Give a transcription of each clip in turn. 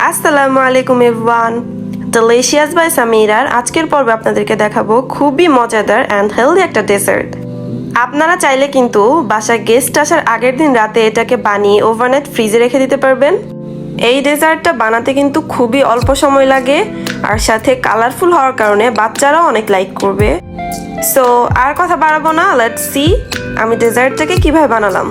আসসালামু আলাইকুম everyone. Delicious by সামিরার আজকের পর্বে আপনাদেরকে দেখাবো খুবই মজাদার অ্যান্ড হেলদি একটা ডেজার্ট। আপনারা চাইলে কিন্তু বাসায় গেস্ট আসার আগের দিন রাতে এটাকে বানিয়ে ওভারনাইট ফ্রিজে রেখে দিতে পারবেন। এই ডেজার্টটা বানাতে কিন্তু খুবই অল্প সময় লাগে, আর সাথে কালারফুল হওয়ার কারণে বাচ্চারাও অনেক লাইক করবে। সো আর কথা বাড়াবো না, লেটস সি আমি ডেজার্টটাকে কিভাবে বানালাম।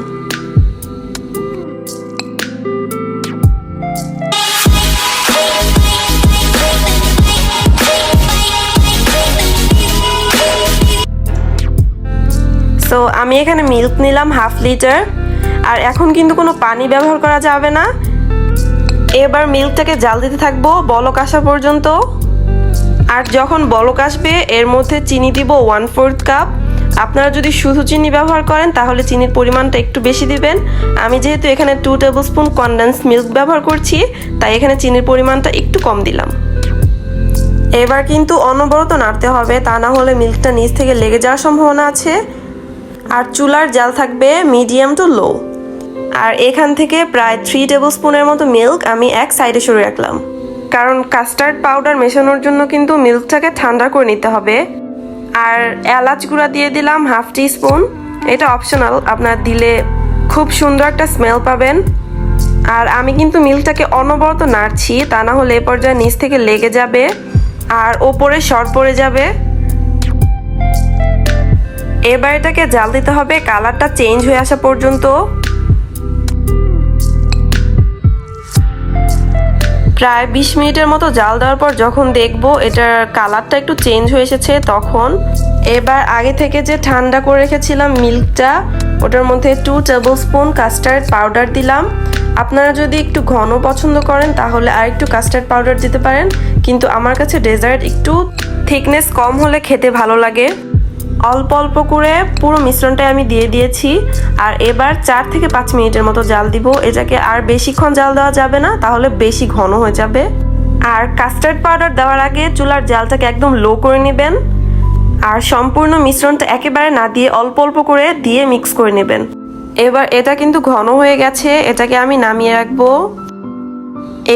সো আমি এখানে মিল্ক নিলাম 1/2 লিটার, আর এখন কিন্তু কোনো পানি ব্যবহার করা যাবে না। এবার মিল্কটাকে জাল দিতে থাকবো বলক আসা পর্যন্ত। আর যখন বলক আসবে এর মধ্যে চিনি দিব 1/4 কাপ। আপনারা যদি শুধু চিনি ব্যবহার করেন তাহলে চিনির পরিমাণটা একটু বেশি দিবেন। আমি যেহেতু এখানে 2 টেবিলস্পুন কনডেন্স মিল্ক ব্যবহার করছি, তাই এখানে চিনির পরিমাণটা একটু কম দিলাম। এবার কিন্তু অনবরত নাড়তে হবে, তা না হলে মিল্কটা নিচ থেকে লেগে যাওয়ার সম্ভাবনা আছে। আর চুলার জাল থাকবে মিডিয়াম টু লো। আর এখান থেকে প্রায় 3 টেবিলস্পুনের মতো মিল্ক আমি এক সাইডে সরে রাখলাম, কারণ কাস্টার্ড পাউডার মেশানোর জন্য কিন্তু মিল্কটাকে ঠান্ডা করে নিতে হবে। আর এলাচ গুঁড়া দিয়ে দিলাম 1/2 টিস্পুন। এটা অপশনাল, আপনারা দিলে খুব সুন্দর একটা স্মেল পাবেন। আর আমি কিন্তু মিল্কটাকে অনবরত নাড়ছি, তা না হলে এ পর্যায়ে নিচ থেকে লেগে যাবে আর ওপরে শর্ট পড়ে যাবে। এবার এটাকে জাল দিতে হবে কালারটা চেঞ্জ হয়ে আসা পর্যন্ত। প্রায় 20 মিনিটের মতো জাল দেওয়ার পর যখন দেখবো এটার কালারটা একটু চেঞ্জ হয়ে এসেছে, তখন এবার আগে থেকে যে ঠান্ডা করে রেখেছিলাম মিল্কটা, ওটার মধ্যে 2 টেবিলস্পুন কাস্টার্ড পাউডার দিলাম। আপনারা যদি একটু ঘন পছন্দ করেন তাহলে আর একটু কাস্টার্ড পাউডার দিতে পারেন, কিন্তু আমার কাছে ডেজার্ট একটু থিকনেস কম হলে খেতে ভালো লাগে। অল্প অল্প করে পুরো মিশ্রণটাই আমি দিয়ে দিয়েছি। আর এবার 4 থেকে 5 মিনিটের মতো জাল দিব। এটাকে আর বেশিক্ষণ জাল দেওয়া যাবে না, তাহলে বেশি ঘন হয়ে যাবে। আর কাস্টার্ড পাউডার দেওয়ার আগে চুলার জালটাকে একদম লো করে নেবেন। আর সম্পূর্ণ মিশ্রণটা একেবারে না দিয়ে অল্প অল্প করে দিয়ে মিক্স করে নেবেন। এবার এটা কিন্তু ঘন হয়ে গেছে, এটাকে আমি নামিয়ে রাখবো।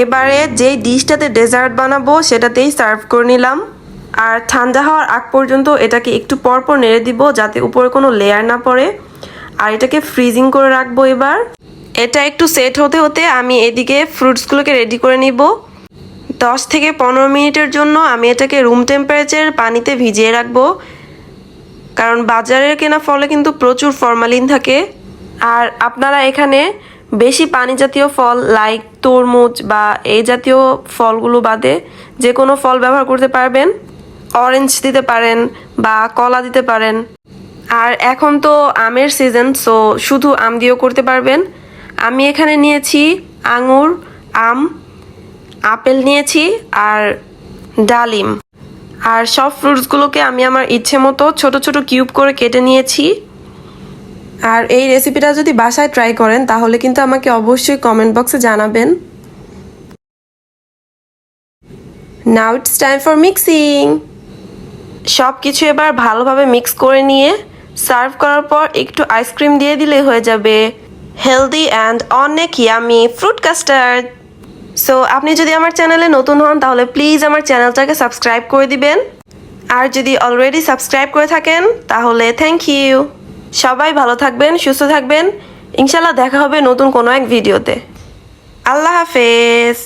এবারে যেই ডিশটাতে ডেজার্ট বানাবো সেটাতেই সার্ভ করে নিলাম। আর ঠান্ডা হওয়ার আগ পর্যন্ত এটাকে একটু পরপর নেড়ে দিব যাতে উপরে কোনো লেয়ার না পড়ে। আর এটাকে ফ্রিজিং করে রাখবো। এবার এটা একটু সেট হতে হতে আমি এদিকে ফ্রুটসগুলোকে রেডি করে নিব। 10 থেকে 15 মিনিটের জন্য আমি এটাকে রুম টেম্পারেচার পানিতে ভিজিয়ে রাখবো, কারণ বাজারের কেনা ফলে কিন্তু প্রচুর ফরমালিন থাকে। আর আপনারা এখানে বেশি পানি জাতীয় ফল লাইক তরমুজ বা এই জাতীয় ফলগুলো বাদে যে কোনো ফল ব্যবহার করতে পারবেন। অরেঞ্জ দিতে পারেন বা কলা দিতে পারেন। আর এখন তো আমের সিজন, সো শুধু আম দিয়েও করতে পারবেন। আমি এখানে নিয়েছি আঙুর, আম, আপেল নিয়েছি আর ডালিম। আর সব ফ্রুটসগুলোকে আমি আমার ইচ্ছে মতো ছোট ছোট কিউব করে কেটে নিয়েছি। আর এই রেসিপিটা যদি বাসায় ট্রাই করেন তাহলে কিন্তু আমাকে অবশ্যই কমেন্ট বক্সে জানাবেন। Now it's time for mixing. সব কিছু এবার ভালোভাবে মিক্স করে নিয়ে সার্ভ করার পর একটু আইসক্রিম দিয়ে দিলে হয়ে যাবে হেলদি অ্যান্ড অনেক ইয়ামি ফ্রুট কাস্টার্ড। সো আপনি যদি আমার চ্যানেলে নতুন হন তাহলে প্লিজ আমার চ্যানেলটাকে সাবস্ক্রাইব করে দিবেন। আর যদি অলরেডি সাবস্ক্রাইব করে থাকেন তাহলে থ্যাংক ইউ। সবাই ভালো থাকবেন, সুস্থ থাকবেন। ইনশাল্লাহ দেখা হবে নতুন কোনো এক ভিডিওতে। আল্লাহ হাফেজ।